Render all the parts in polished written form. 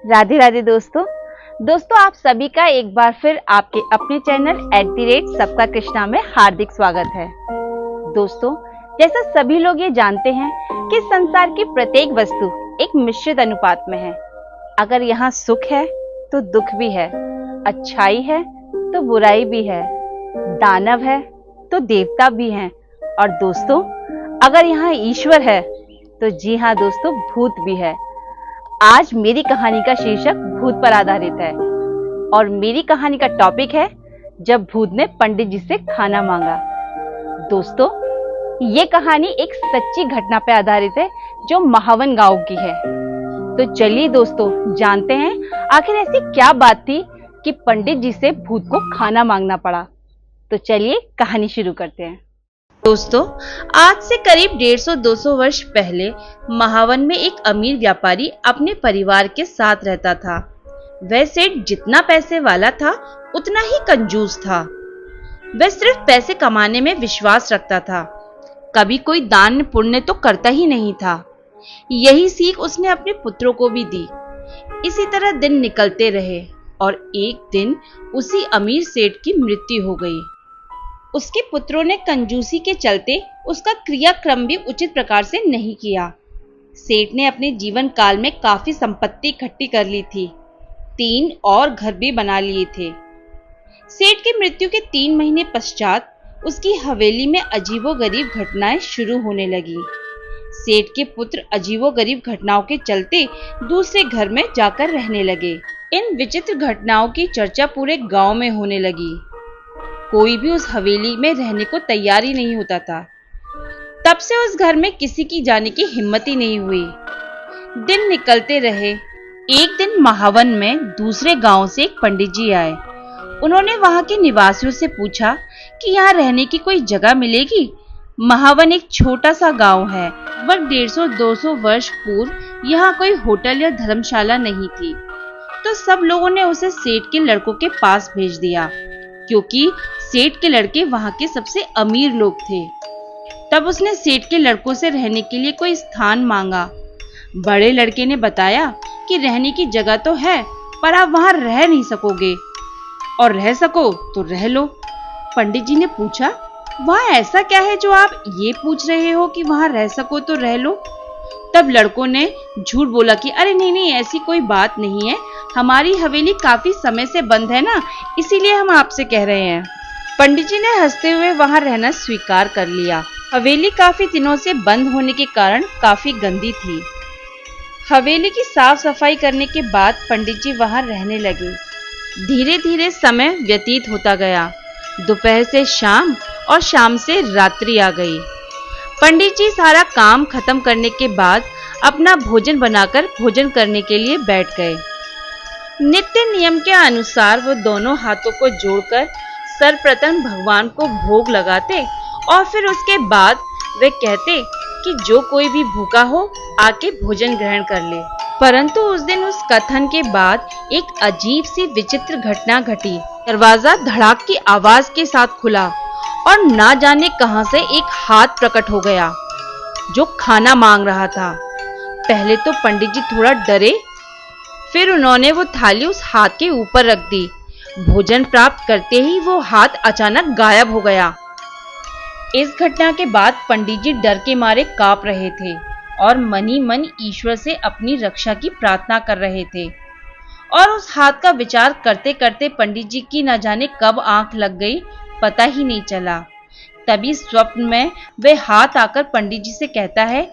राधे राधे दोस्तों आप सभी का एक बार फिर आपके अपने चैनल @सबका कृष्णा में हार्दिक स्वागत है। दोस्तों, जैसा सभी लोग ये जानते हैं कि संसार की प्रत्येक वस्तु एक मिश्रित अनुपात में है। अगर यहाँ सुख है तो दुख भी है, अच्छाई है तो बुराई भी है, दानव है तो देवता भी हैं, और दोस्तों अगर यहाँ ईश्वर है तो जी हाँ दोस्तों, भूत भी है। आज मेरी कहानी का शीर्षक भूत पर आधारित है और मेरी कहानी का टॉपिक है जब भूत ने पंडित जी से खाना मांगा। दोस्तों, ये कहानी एक सच्ची घटना पर आधारित है जो महावन गांव की है। तो चलिए दोस्तों, जानते हैं आखिर ऐसी क्या बात थी कि पंडित जी से भूत को खाना मांगना पड़ा। तो चलिए कहानी शुरू करते हैं। दोस्तों, आज से करीब 150-200 वर्ष पहले महावन में एक अमीर व्यापारी अपने परिवार के साथ रहता था। वह सेठ जितना पैसे वाला था उतना ही कंजूस था। वह सिर्फ पैसे कमाने में विश्वास रखता था, कभी कोई दान पुण्य तो करता ही नहीं था। यही सीख उसने अपने पुत्रों को भी दी। इसी तरह दिन निकलते रहे और एक दिन उसी अमीर सेठ की मृत्यु हो गई। उसके पुत्रों ने कंजूसी के चलते उसका क्रियाक्रम भी उचित प्रकार से नहीं किया। सेठ ने अपने जीवन काल में काफी संपत्ति इकट्ठी कर ली थी। 3 और घर भी बना लिए थे। सेठ की मृत्यु के 3 महीने पश्चात उसकी हवेली में अजीबोगरीब घटनाएं शुरू होने लगी। सेठ के पुत्र अजीबोगरीब घटनाओं के चलते दूसरे घर में जाकर रहने लगे। इन विचित्र घटनाओं की चर्चा पूरे गांव में होने लगी। कोई भी उस हवेली में रहने को तैयार ही नहीं होता था। तब से उस घर में किसी की जाने की हिम्मत ही नहीं हुई। दिन निकलते रहे। एक दिन महावन में दूसरे गांव से एक पंडित जी आए। उन्होंने वहां के निवासियों से पूछा कि यहाँ रहने की कोई जगह मिलेगी। महावन एक छोटा सा गांव है। लगभग 150-200 वर्ष पूर्व यहाँ कोई होटल या धर्मशाला नहीं थी। तो सब लोगों ने उसे सेठ के लड़कों के पास भेज दिया, क्योंकि सेठ के लड़के वहां के सबसे अमीर लोग थे। तब उसने सेठ के लड़कों से रहने के लिए कोई स्थान मांगा। बड़े लड़के ने बताया कि रहने की जगह तो है, पर आप वहां रह नहीं सकोगे, और रह सको तो रह लो। पंडित जी ने पूछा, वहां ऐसा क्या है जो आप ये पूछ रहे हो कि वहां रह सको तो रह लो? तब लड़कों ने झूठ बोला कि अरे नहीं, ऐसी कोई बात नहीं है, हमारी हवेली काफी समय से बंद है ना, इसीलिए हम आपसे कह रहे हैं। पंडित जी ने हंसते हुए वहां रहना स्वीकार कर लिया। हवेली काफी दिनों से बंद होने के कारण काफी गंदी थी। हवेली की साफ सफाई करने के बाद पंडित जी वहां रहने लगे। धीरे धीरे समय व्यतीत होता गया। दोपहर से शाम और शाम से रात्रि आ गई। पंडित जी सारा काम खत्म करने के बाद अपना भोजन बनाकर भोजन करने के लिए बैठ गए। नित्य नियम के अनुसार वो दोनों हाथों को जोड़कर सर्वप्रथम भगवान को भोग लगाते और फिर उसके बाद वे कहते कि जो कोई भी भूखा हो आके भोजन ग्रहण कर ले। परंतु उस दिन उस कथन के बाद एक अजीब सी विचित्र घटना घटी। दरवाजा धड़ाक की आवाज के साथ खुला और ना जाने कहां से एक हाथ प्रकट हो गया जो खाना मांग रहा था। पहले तो पंडित जी थोड़ा डरे, फिर उन्होंने वो थाली उस हाथ के ऊपर रख दी। भोजन प्राप्त करते ही वो हाथ अचानक गायब हो गया। इस घटना के बाद पंडित जी डर के मारे कांप रहे थे और मन ही मन ईश्वर से अपनी रक्षा की प्रार्थना कर रहे थे। और उस हाथ का विचार करते करते पंडित जी की न जाने कब आंख लग गई, पता ही नहीं चला। तभी स्वप्न में वे हाथ आकर पंडित जी से कहता है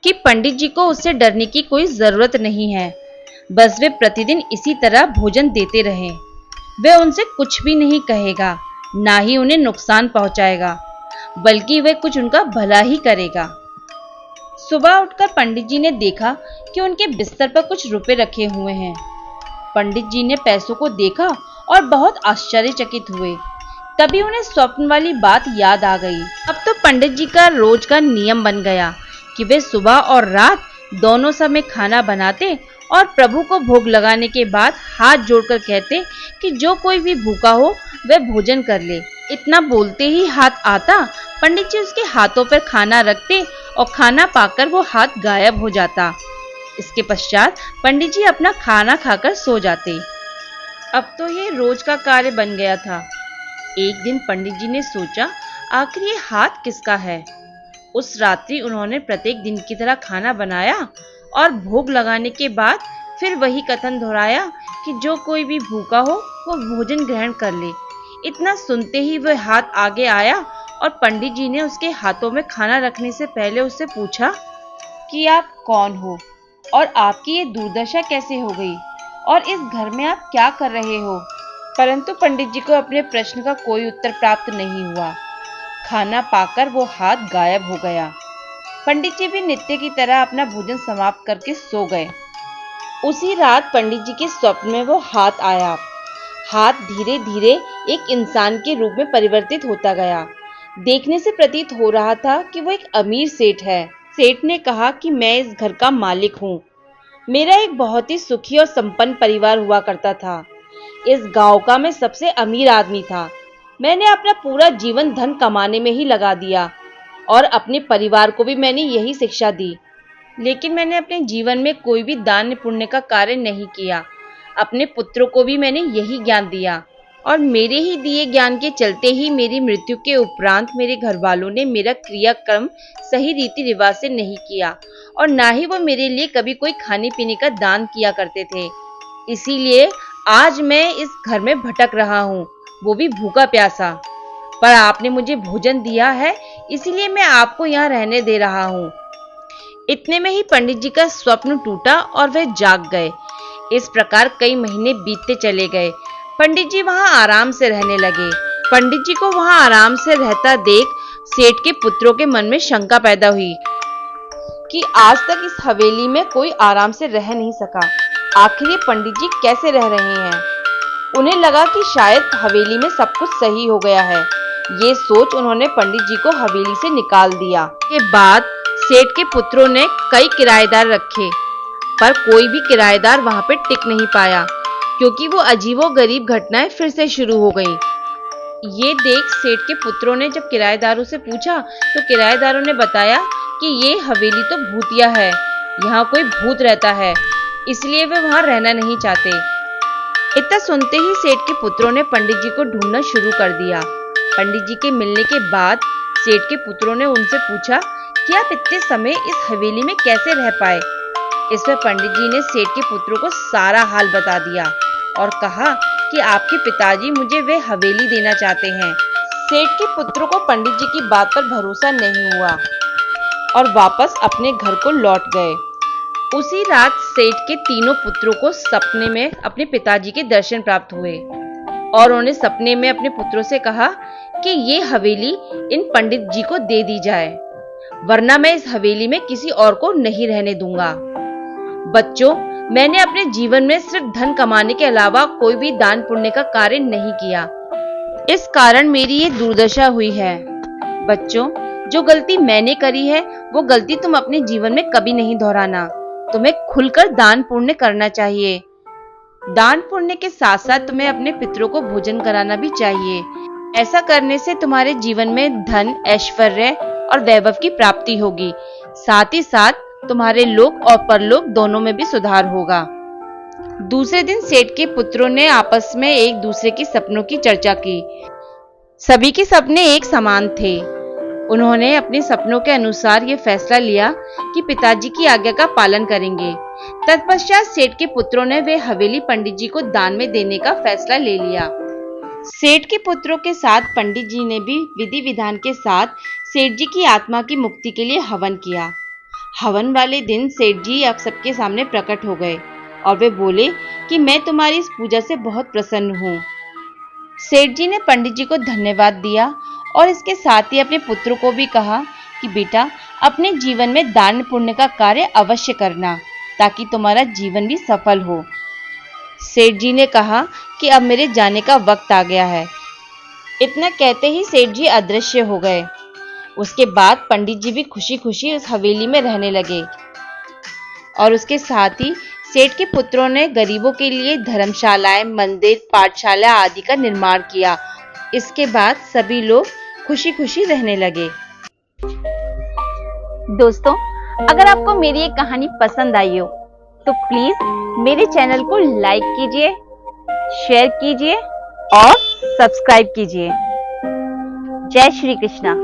कि पंडित जी को उससे डरने की कोई जरूरत नहीं है, बस वे प्रतिदिन इसी तरह भोजन देते रहें। वे उनसे कुछ भी नहीं कहेगा, ना ही उन्हें नुकसान पहुंचाएगा, बल्कि वे कुछ उनका भला ही करेगा। सुबह उठकर पंडित जी ने देखा कि उनके बिस्तर पर कुछ रुपए रखे हुए हैं। पंडित जी ने पैसों को देखा और बहुत आश्चर्यचकित हुए। तभी उन्हें स्वप्न वाली बात याद आ गई। अब तो पंडित जी का रोज का नियम बन गया कि वे सुबह और रात दोनों समय खाना बनाते और प्रभु को भोग लगाने के बाद हाथ जोड़कर कहते कि जो कोई भी भूखा हो वह भोजन कर ले। इतना बोलते ही हाथ आता, पंडित जी उसके हाथों पर खाना रखते और खाना पाकर वो हाथ गायब हो जाता। इसके पश्चात पंडित जी अपना खाना खाकर सो जाते। अब तो ये रोज का कार्य बन गया था। एक दिन पंडित जी ने सोचा, आखिर ये हाथ किसका है। उस रात्रि उन्होंने प्रत्येक दिन की तरह खाना बनाया और भोग लगाने के बाद फिर वही कथन दोहराया कि जो कोई भी भूखा हो वो भोजन ग्रहण कर ले। इतना सुनते ही वह हाथ आगे आया और पंडित जी ने उसके हाथों में खाना रखने से पहले उससे पूछा कि आप कौन हो और आपकी ये दुर्दशा कैसे हो गई और इस घर में आप क्या कर रहे हो। परंतु पंडित जी को अपने प्रश्न का कोई उत्तर प्राप्त नहीं हुआ। खाना पाकर वो हाथ गायब हो गया। पंडित जी भी नित्य की तरह अपना भोजन समाप्त करके सो गए। उसी रात पंडित जी के स्वप्न में वो हाथ आया। हाथ धीरे धीरे एक इंसान के रूप में परिवर्तित होता गया। देखने से प्रतीत हो रहा था कि वो एक अमीर सेठ है। सेठ ने कहा कि मैं इस घर का मालिक हूँ। मेरा एक बहुत ही सुखी और संपन्न परिवार हुआ करता था। इस गांव का मैं सबसे अमीर आदमी था। मैंने अपना पूरा जीवन धन कमाने में ही लगा दिया और अपने परिवार को भी मैंने यही शिक्षा दी। लेकिन मैंने अपने जीवन में कोई भी दान पुण्य का कार्य नहीं किया। अपने पुत्रों को भी मैंने यही ज्ञान दिया और मेरे ही दिए ज्ञान के चलते ही मेरी मृत्यु के उपरांत मेरे घर वालों ने मेरा क्रियाक्रम सही रीति रिवाज से नहीं किया और ना ही वो मेरे लिए कभी कोई खाने पीने का दान किया करते थे। इसीलिए आज मैं इस घर में भटक रहा हूँ, वो भी भूखा प्यासा। पर आपने मुझे भोजन दिया है, इसीलिए मैं आपको यहाँ रहने दे रहा हूँ। इतने में ही पंडित जी का स्वप्न टूटा और वह जाग गए। इस प्रकार कई महीने बीतते चले गए। पंडित जी वहां आराम से रहने लगे। पंडित जी को वहां आराम से रहता देख सेठ के पुत्रों के मन में शंका पैदा हुई कि आज तक इस हवेली में कोई आराम से रह नहीं सका। आखिर ये पंडित जी कैसे रह रहे हैं। उन्हें लगा कि शायद हवेली में सब कुछ सही हो गया है। ये सोच उन्होंने पंडित जी को हवेली से निकाल दिया। के बाद सेठ के पुत्रों ने कई किराएदार रखे, पर कोई भी किराएदार वहां पे टिक नहीं पाया, क्योंकि वो अजीबोगरीब घटनाएं फिर से शुरू हो गईं। ये देख सेठ के पुत्रों ने जब किराएदारों से पूछा तो किराएदारों ने बताया कि ये हवेली तो भूतिया है, यहाँ कोई भूत रहता है, इसलिए वे वहां रहना नहीं चाहते। इतना सुनते ही सेठ के पुत्रों ने पंडित जी को ढूंढना शुरू कर दिया। पंडित जी के मिलने के बाद सेठ के पुत्रों ने उनसे पूछा कि आप इतने समय इस हवेली में कैसे रह पाए। इस पर पंडित जी ने सेठ के पुत्रों को सारा हाल बता दिया और कहा कि आपके पिताजी मुझे वे हवेली देना चाहते हैं। सेठ के पुत्रों को पंडित जी की बात पर भरोसा नहीं हुआ और वापस अपने घर को लौट गए। उसी रात सेठ के तीनों पुत्रों को सपने में अपने पिताजी के दर्शन प्राप्त हुए और उन्होंने सपने में अपने पुत्रों से कहा कि ये हवेली इन पंडित जी को दे दी जाए, वरना मैं इस हवेली में किसी और को नहीं रहने दूंगा। बच्चों, मैंने अपने जीवन में सिर्फ धन कमाने के अलावा कोई भी दान पुण्य का कार्य नहीं किया। इस कारण मेरी ये दुर्दशा हुई है। बच्चों, जो गलती मैंने करी है वो गलती तुम अपने जीवन में कभी नहीं दोहराना। तुम्हें खुलकर दान पुण्य करना चाहिए। दान पुण्य के साथ साथ तुम्हें अपने पितरों को भोजन कराना भी चाहिए। ऐसा करने से तुम्हारे जीवन में धन, ऐश्वर्य और वैभव की प्राप्ति होगी। साथ ही साथ तुम्हारे लोक और परलोक दोनों में भी सुधार होगा। दूसरे दिन सेठ के पुत्रों ने आपस में एक दूसरे की सपनों की चर्चा की। सभी के सपने एक समान थे। उन्होंने अपने सपनों के अनुसार ये फैसला लिया कि पिताजी की आज्ञा का पालन करेंगे। तत्पश्चात सेठ के पुत्रों ने वे हवेली पंडित जी को दान में देने का फैसला ले लिया। सेठ के पुत्रों के साथ पंडित जी ने भी विधि विधान के साथ सेठ जी की आत्मा की मुक्ति के लिए हवन किया। हवन वाले दिन सेठ जी अब सबके सामने प्रकट हो गए और वे बोले कि मैं तुम्हारी इस पूजा से बहुत प्रसन्न हूँ। सेठ जी ने पंडित जी को धन्यवाद दिया और इसके साथ ही अपने पुत्रों को भी कहा कि बेटा, अपने जीवन में दान पुण्य का कार्य अवश्य करना, ताकि तुम्हारा जीवन भी सफल हो। सेठ जी ने कहा कि अब मेरे जाने का वक्त आ गया है। इतना कहते ही सेठ जी अदृश्य हो गए। उसके बाद पंडित जी भी खुशी खुशी उस हवेली में रहने लगे और उसके साथ ही सेठ के पुत्रों ने गरीबों के लिए धर्मशालाएं, मंदिर, पाठशाला आदि का निर्माण किया। इसके बाद सभी लोग खुशी खुशी रहने लगे। दोस्तों, अगर आपको मेरी ये कहानी पसंद आई हो तो प्लीज मेरे चैनल को लाइक कीजिए, शेयर कीजिए और सब्सक्राइब कीजिए। जय श्री कृष्णा।